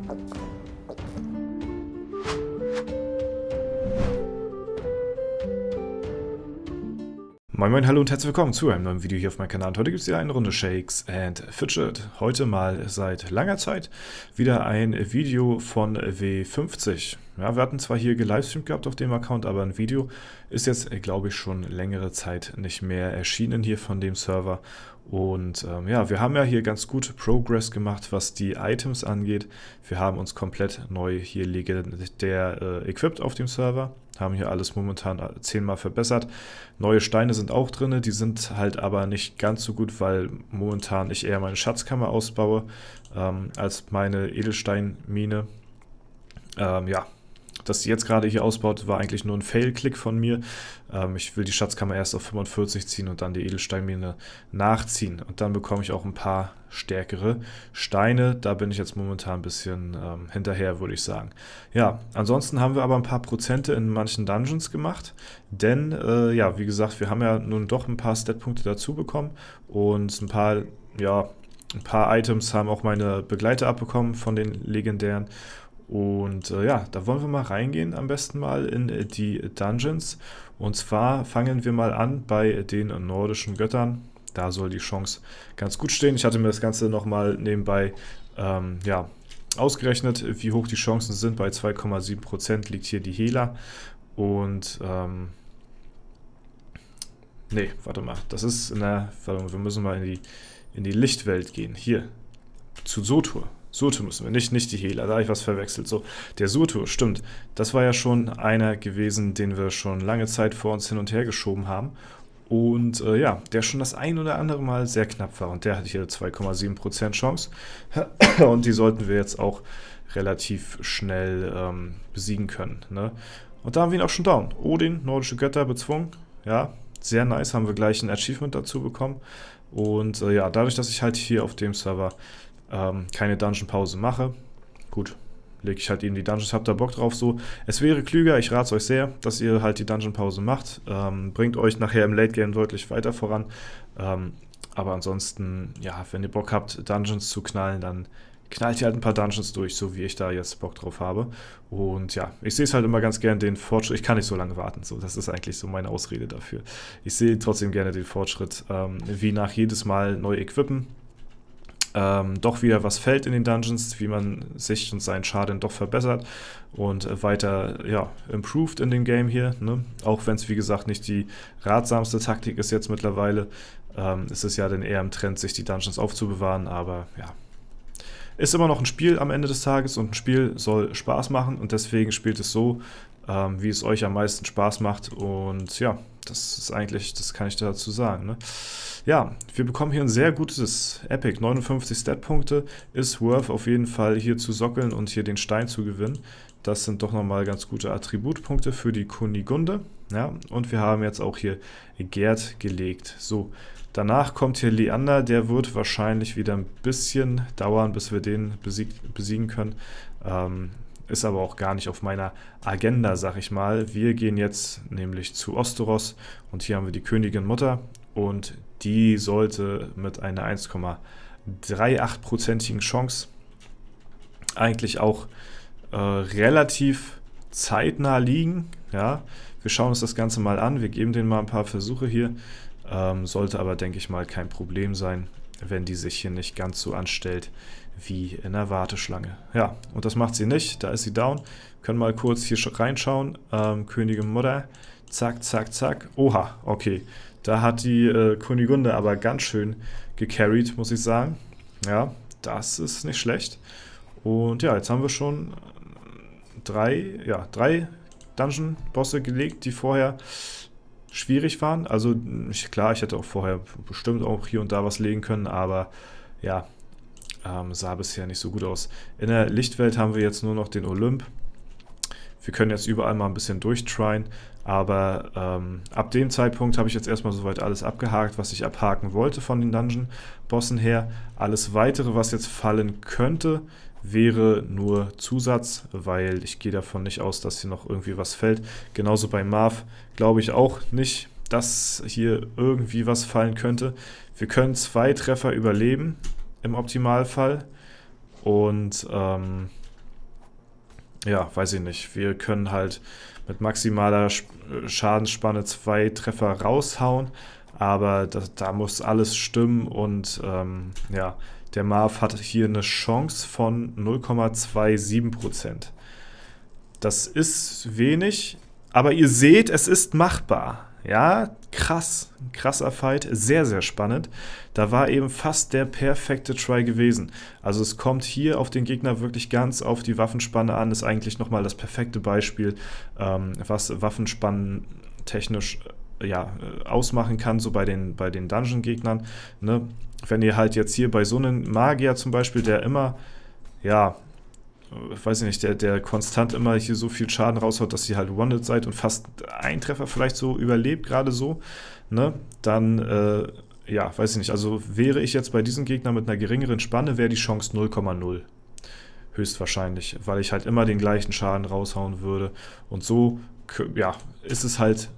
Moin Moin, hallo und herzlich willkommen zu einem neuen Video hier auf meinem Kanal. Und heute gibt es wieder eine Runde Shakes and Fidget. Heute mal seit langer Zeit wieder ein Video von W50. Ja, wir hatten zwar hier gelivestreamt gehabt auf dem Account, aber ein Video ist jetzt, glaube ich, schon längere Zeit nicht mehr erschienen hier von dem Server. Und ja, wir haben ja hier ganz gut Progress gemacht, was die Items angeht. Wir haben uns komplett neu hier legendär equipped auf dem Server. Haben hier alles momentan 10-mal verbessert. Neue Steine sind auch drin, die sind halt aber nicht ganz so gut, weil momentan ich eher meine Schatzkammer ausbaue als meine Edelsteinmine. Ja, dass sie jetzt gerade hier ausbaut, war eigentlich nur ein Fail-Klick von mir. Ich will die Schatzkammer erst auf 45 ziehen und dann die Edelsteinmine nachziehen. Und dann bekomme ich auch ein paar stärkere Steine. Da bin ich jetzt momentan ein bisschen hinterher, würde ich sagen. Ja, ansonsten haben wir aber ein paar Prozente in manchen Dungeons gemacht. Denn, ja, wie gesagt, wir haben ja nun doch ein paar Statpunkte dazu bekommen. Und ein paar Items haben auch meine Begleiter abbekommen von den legendären. Und ja, da wollen wir mal reingehen, am besten mal in die Dungeons. Und zwar fangen wir mal an bei den nordischen Göttern. Da soll die Chance ganz gut stehen. Ich hatte mir das Ganze nochmal nebenbei ja, ausgerechnet, wie hoch die Chancen sind. Bei 2,7% liegt hier die Hela. Und nee, warte mal, das ist warte mal, wir müssen mal in die Lichtwelt gehen. Hier, zu Surtur. Surtur müssen wir, nicht die Hela, da habe ich was verwechselt. So, der Surtur, stimmt, das war ja schon einer gewesen, den wir schon lange Zeit vor uns hin und her geschoben haben. Und ja, der schon das ein oder andere Mal sehr knapp war. Und der hatte hier 2,7% Chance. Und die sollten wir jetzt auch relativ schnell besiegen können. Ne? Und da haben wir ihn auch schon down. Odin, nordische Götter, bezwungen. Ja, sehr nice, haben wir gleich ein Achievement dazu bekommen. Und ja, dadurch, dass ich halt hier auf dem Server keine Dungeon-Pause mache. Gut, lege ich halt eben die Dungeons, habt da Bock drauf so. Es wäre klüger, ich rate es euch sehr, dass ihr halt die Dungeon-Pause macht. Bringt euch nachher im Late-Game deutlich weiter voran. Aber ansonsten, ja, wenn ihr Bock habt, Dungeons zu knallen, dann knallt ihr halt ein paar Dungeons durch, so wie ich da jetzt Bock drauf habe. Und ja, ich sehe es halt immer ganz gern den Fortschritt. Ich kann nicht so lange warten, so, das ist eigentlich so meine Ausrede dafür. Ich sehe trotzdem gerne den Fortschritt, wie nach jedes Mal neu equippen. Doch wieder was fällt in den Dungeons, wie man sich und seinen Schaden doch verbessert und weiter, ja, improved in dem Game hier, ne? Auch wenn es, wie gesagt, nicht die ratsamste Taktik ist jetzt mittlerweile, ist es ja dann eher im Trend, sich die Dungeons aufzubewahren, aber ja, ist immer noch ein Spiel am Ende des Tages und ein Spiel soll Spaß machen und deswegen spielt es so, wie es euch am meisten Spaß macht und ja, das ist eigentlich, das kann ich dazu sagen, ne? Ja, wir bekommen hier ein sehr gutes Epic, 59 Stat-Punkte, ist worth auf jeden Fall hier zu sockeln und hier den Stein zu gewinnen. Das sind doch nochmal ganz gute Attributpunkte für die Kunigunde, ja, und wir haben jetzt auch hier Gerd gelegt. So, danach kommt hier Leander, der wird wahrscheinlich wieder ein bisschen dauern, bis wir den besiegen können. Ist aber auch gar nicht auf meiner Agenda, sag ich mal. Wir gehen jetzt nämlich zu Osteros und hier haben wir die Königin Mutter und die sollte mit einer 1,38%igen Chance eigentlich auch relativ zeitnah liegen. Ja? Wir schauen uns das Ganze mal an, wir geben denen mal ein paar Versuche hier. Sollte aber, denke ich mal, kein Problem sein, wenn die sich hier nicht ganz so anstellt wie in der Warteschlange. Ja, und das macht sie nicht, da ist sie down. Können mal kurz hier reinschauen. Königin Mutter, zack, zack, zack. Oha, okay. Da hat die Kunigunde aber ganz schön gecarried, muss ich sagen. Ja, das ist nicht schlecht. Und ja, jetzt haben wir schon drei Dungeon-Bosse gelegt, die vorher schwierig waren. Also klar, ich hätte auch vorher bestimmt auch hier und da was legen können, aber ja, sah bisher nicht so gut aus. In der Lichtwelt haben wir jetzt nur noch den Olymp. Wir können jetzt überall mal ein bisschen durchtryen, aber ab dem Zeitpunkt habe ich jetzt erstmal soweit alles abgehakt, was ich abhaken wollte von den Dungeon-Bossen her. Alles Weitere, was jetzt fallen könnte, wäre nur Zusatz, weil ich gehe davon nicht aus, dass hier noch irgendwie was fällt. Genauso bei Marv glaube ich auch nicht, dass hier irgendwie was fallen könnte. Wir können 2 Treffer überleben, im Optimalfall. Und ja, weiß ich nicht, wir können halt mit maximaler Schadensspanne 2 Treffer raushauen, aber da muss alles stimmen und ja, der Marv hat hier eine Chance von 0,27%. Das ist wenig, aber ihr seht, es ist machbar. Ja, krass, ein krasser Fight, sehr, sehr spannend. Da war eben fast der perfekte Try gewesen. Also es kommt hier auf den Gegner wirklich ganz auf die Waffenspanne an, ist eigentlich nochmal das perfekte Beispiel, was Waffenspannen technisch ja, ausmachen kann, so bei den Dungeon-Gegnern. Ne? Wenn ihr halt jetzt hier bei so einem Magier zum Beispiel, der immer, ja, weiß ich nicht, der konstant immer hier so viel Schaden raushaut, dass ihr halt one-hit seid und fast ein Treffer vielleicht so überlebt, gerade so, ne, dann, ja, weiß ich nicht, also wäre ich jetzt bei diesem Gegner mit einer geringeren Spanne, wäre die Chance 0,0. Höchstwahrscheinlich, weil ich halt immer den gleichen Schaden raushauen würde. Und so, ja, ist es halt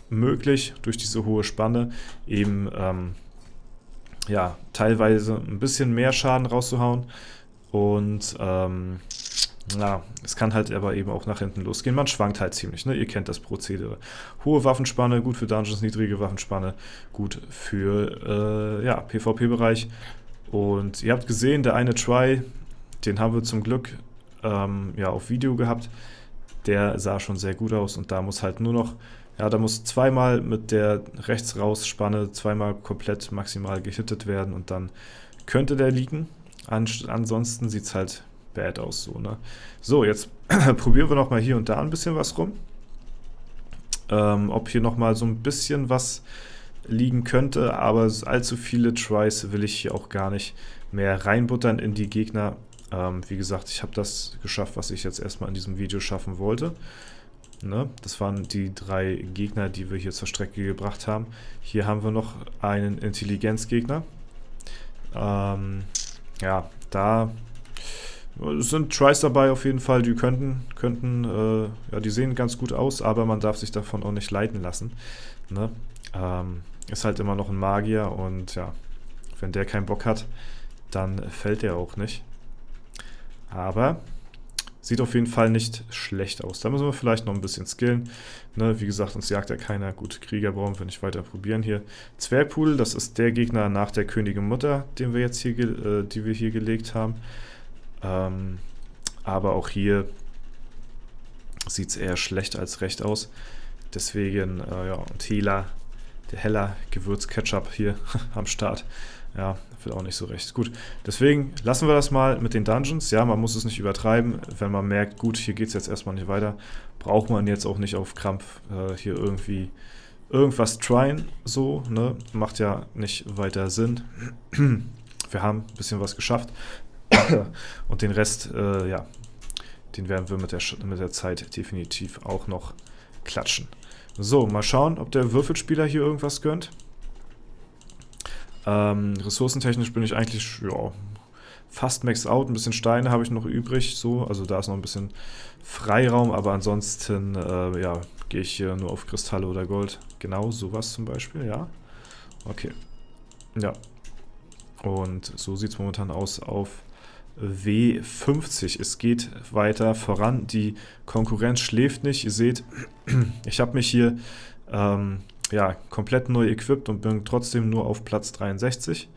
möglich, durch diese hohe Spanne eben, ja, teilweise ein bisschen mehr Schaden rauszuhauen. Und ja, es kann halt aber eben auch nach hinten losgehen. Man schwankt halt ziemlich, ne? Ihr kennt das Prozedere. Hohe Waffenspanne, gut für Dungeons, niedrige Waffenspanne, gut für ja, PvP-Bereich. Und ihr habt gesehen, der eine Try, den haben wir zum Glück ja, auf Video gehabt. Der sah schon sehr gut aus und da muss halt nur noch, ja, da muss zweimal mit der Rechts-Raus-Spanne zweimal komplett maximal gehittet werden und dann könnte der liegen. Ansonsten sieht es halt bad aus so, ne? So, jetzt probieren wir nochmal hier und da ein bisschen was rum. Ob hier nochmal so ein bisschen was liegen könnte, aber allzu viele Tries will ich hier auch gar nicht mehr reinbuttern in die Gegner. Wie gesagt, ich habe das geschafft, was ich jetzt erstmal in diesem Video schaffen wollte. Ne? Das waren die 3 Gegner, die wir hier zur Strecke gebracht haben. Hier haben wir noch einen Intelligenzgegner. Ja, da sind Tries dabei auf jeden Fall, die könnten ja, die sehen ganz gut aus, aber man darf sich davon auch nicht leiten lassen. Ne? Ist halt immer noch ein Magier und ja, wenn der keinen Bock hat, dann fällt der auch nicht. Aber sieht auf jeden Fall nicht schlecht aus. Da müssen wir vielleicht noch ein bisschen skillen. Ne, wie gesagt, uns jagt ja keiner. Gut, Krieger brauchen wir nicht weiter probieren hier. Zwergpudel, das ist der Gegner nach der Königin Mutter, den wir jetzt hier, die wir hier gelegt haben. Aber auch hier sieht es eher schlecht als recht aus. Deswegen, ja, und Hela, der Heller Gewürz-Ketchup hier am Start. Ja, will auch nicht so recht. Gut, deswegen lassen wir das mal mit den Dungeons. Ja, man muss es nicht übertreiben. Wenn man merkt, gut, hier geht es jetzt erstmal nicht weiter, braucht man jetzt auch nicht auf Krampf hier irgendwie irgendwas tryen. So, ne? Macht ja nicht weiter Sinn. Wir haben ein bisschen was geschafft. Und den Rest, ja, den werden wir mit der Zeit definitiv auch noch klatschen. So, mal schauen, ob der Würfelspieler hier irgendwas gönnt. Ressourcentechnisch bin ich eigentlich, ja, fast maxed out. Ein bisschen Steine habe ich noch übrig, so, also da ist noch ein bisschen Freiraum, aber ansonsten, ja, gehe ich hier nur auf Kristalle oder Gold. Genau, sowas zum Beispiel, ja. Okay. Ja. Und so sieht es momentan aus auf W50. Es geht weiter voran. Die Konkurrenz schläft nicht. Ihr seht, ich habe mich hier ja, komplett neu equipped und bin trotzdem nur auf Platz 63.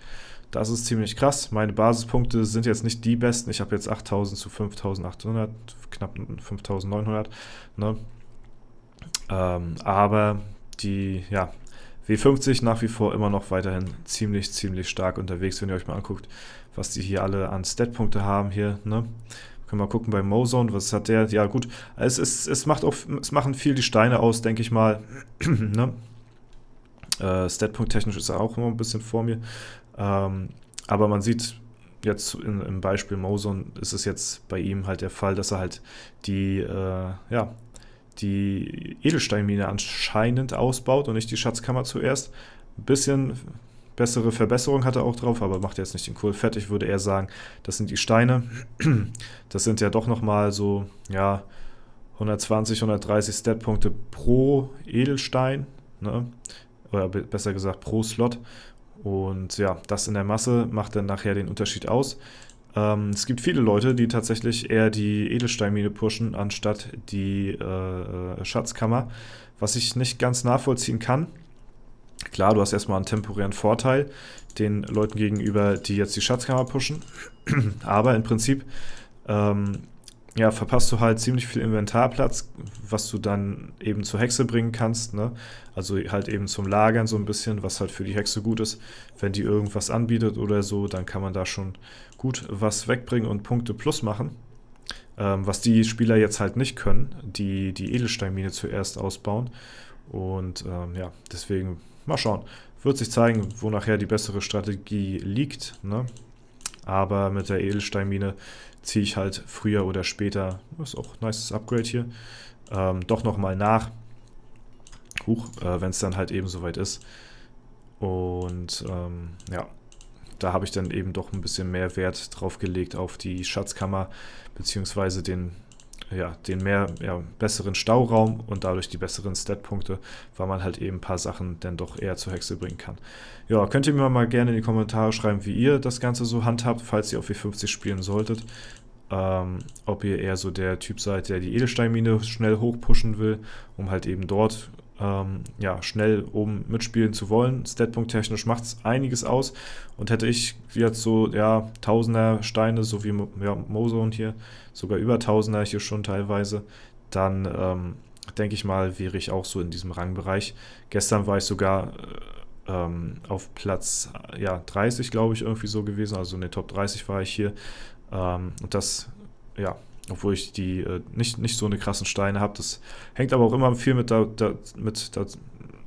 Das ist ziemlich krass. Meine Basispunkte sind jetzt nicht die besten. Ich habe jetzt 8000 zu 5800, knapp 5900. Ne? Aber die, ja, W50 nach wie vor immer noch weiterhin ziemlich stark unterwegs, wenn ihr euch mal anguckt, was die hier alle an Statpunkte haben hier, ne? Können wir mal gucken bei Mozone, was hat der? Ja gut, es machen viel die Steine aus, denke ich mal. Ne? Statpunkt-technisch ist er auch immer ein bisschen vor mir. Aber man sieht jetzt im Beispiel Mozone ist es jetzt bei ihm halt der Fall, dass er halt die, ja, die Edelsteinmine anscheinend ausbaut und nicht die Schatzkammer zuerst. Ein bisschen bessere Verbesserung hat er auch drauf, aber macht jetzt nicht den Kohl fett. Ich würde eher sagen, das sind die Steine. Das sind ja doch nochmal so, ja, 120, 130 Statpunkte pro Edelstein, ne? Oder besser gesagt pro Slot. Und ja, das in der Masse macht dann nachher den Unterschied aus. Es gibt viele Leute, die tatsächlich eher die Edelsteinmine pushen, anstatt die Schatzkammer, was ich nicht ganz nachvollziehen kann. Klar, du hast erstmal einen temporären Vorteil den Leuten gegenüber, die jetzt die Schatzkammer pushen, aber im Prinzip ja, verpasst du halt ziemlich viel Inventarplatz, was du dann eben zur Hexe bringen kannst, ne? Also halt eben zum Lagern so ein bisschen, was halt für die Hexe gut ist. Wenn die irgendwas anbietet oder so, dann kann man da schon gut was wegbringen und Punkte plus machen. Was die Spieler jetzt halt nicht können, die Edelsteinmine zuerst ausbauen. Und ja, deswegen mal schauen. Wird sich zeigen, wo nachher die bessere Strategie liegt, ne? Aber mit der Edelsteinmine ziehe ich halt früher oder später, das ist auch ein nices Upgrade hier, doch nochmal nach, wenn es dann halt eben soweit ist. Und ja, da habe ich dann eben doch ein bisschen mehr Wert drauf gelegt auf die Schatzkammer, beziehungsweise den besseren Stauraum und dadurch die besseren Statpunkte, weil man halt eben ein paar Sachen dann doch eher zur Hexe bringen kann. Ja, könnt ihr mir mal gerne in die Kommentare schreiben, wie ihr das Ganze so handhabt, falls ihr auf W50 spielen solltet. Ob ihr eher so der Typ seid, der die Edelsteinmine schnell hochpushen will, um halt eben dort ja, schnell oben mitspielen zu wollen. Statpunkt-technisch macht es einiges aus. Und hätte ich jetzt so, ja, Tausender Steine, so wie ja, Mozone hier, sogar über Tausender hier schon teilweise, dann denke ich mal, wäre ich auch so in diesem Rangbereich. Gestern war ich sogar auf Platz 30, glaube ich, irgendwie so gewesen. Also in den Top 30 war ich hier. Und das, ja, obwohl ich die nicht so eine krassen Steine habe. Das hängt aber auch immer viel mit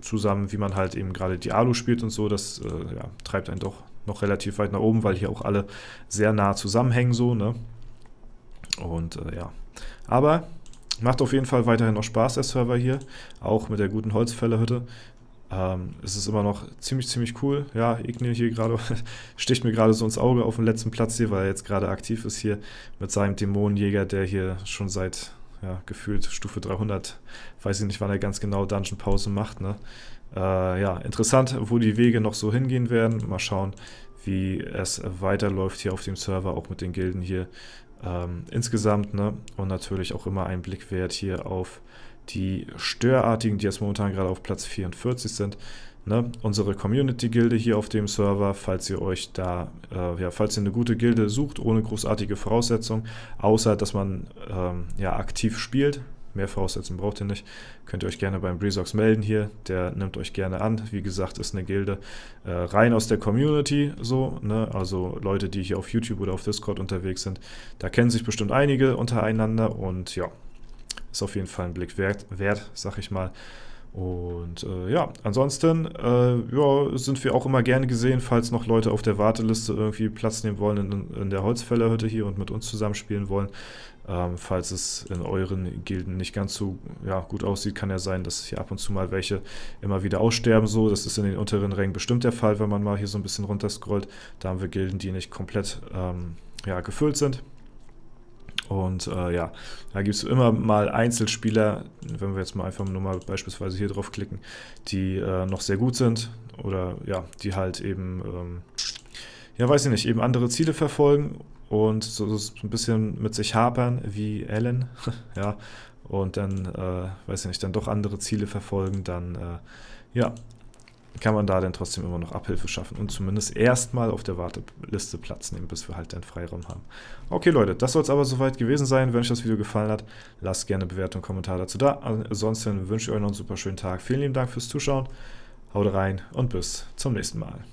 zusammen, wie man halt eben gerade die Alu spielt und so. Das ja, treibt einen doch noch relativ weit nach oben, weil hier auch alle sehr nah zusammenhängen so, ne? Und ja, aber macht auf jeden Fall weiterhin noch Spaß, der Server hier, auch mit der guten Holzfällerhütte. Es ist immer noch ziemlich cool. Ja, Ignil hier gerade sticht mir gerade so ins Auge auf dem letzten Platz hier, weil er jetzt gerade aktiv ist hier mit seinem Dämonenjäger, der hier schon seit gefühlt Stufe 300, weiß ich nicht, wann er ganz genau Dungeon-Pause macht, ne? Ja, interessant, wo die Wege noch so hingehen werden. Mal schauen, wie es weiterläuft hier auf dem Server, auch mit den Gilden hier insgesamt, ne? Und natürlich auch immer ein Blick wert hier auf die Störartigen, die jetzt momentan gerade auf Platz 44 sind. Ne? Unsere Community-Gilde hier auf dem Server, falls ihr euch da, falls ihr eine gute Gilde sucht, ohne großartige Voraussetzungen, außer dass man aktiv spielt, mehr Voraussetzungen braucht ihr nicht, könnt ihr euch gerne beim Breezox melden hier, der nimmt euch gerne an. Wie gesagt, ist eine Gilde rein aus der Community, so, ne? Also Leute, die hier auf YouTube oder auf Discord unterwegs sind, da kennen sich bestimmt einige untereinander und ja, ist auf jeden Fall ein Blick wert, sag ich mal. Und ja, ansonsten sind wir auch immer gerne gesehen, falls noch Leute auf der Warteliste irgendwie Platz nehmen wollen in der Holzfällerhütte hier und mit uns zusammenspielen wollen. Falls es in euren Gilden nicht ganz so gut aussieht, kann ja sein, dass hier ab und zu mal welche immer wieder aussterben. So, das ist in den unteren Rängen bestimmt der Fall, wenn man mal hier so ein bisschen runterscrollt. Da haben wir Gilden, die nicht komplett gefüllt sind. Und da gibt es immer mal Einzelspieler, wenn wir jetzt mal einfach nur mal beispielsweise hier drauf klicken, die noch sehr gut sind oder die halt eben, weiß ich nicht, eben andere Ziele verfolgen und so ein bisschen mit sich hapern wie Alan, ja, und dann, weiß ich nicht, dann doch andere Ziele verfolgen, dann, kann man da dann trotzdem immer noch Abhilfe schaffen und zumindest erstmal auf der Warteliste Platz nehmen, bis wir halt den Freiraum haben. Okay, Leute, das soll es aber soweit gewesen sein. Wenn euch das Video gefallen hat, lasst gerne Bewertung und Kommentar dazu da. Ansonsten wünsche ich euch noch einen super schönen Tag. Vielen lieben Dank fürs Zuschauen. Haut rein und bis zum nächsten Mal.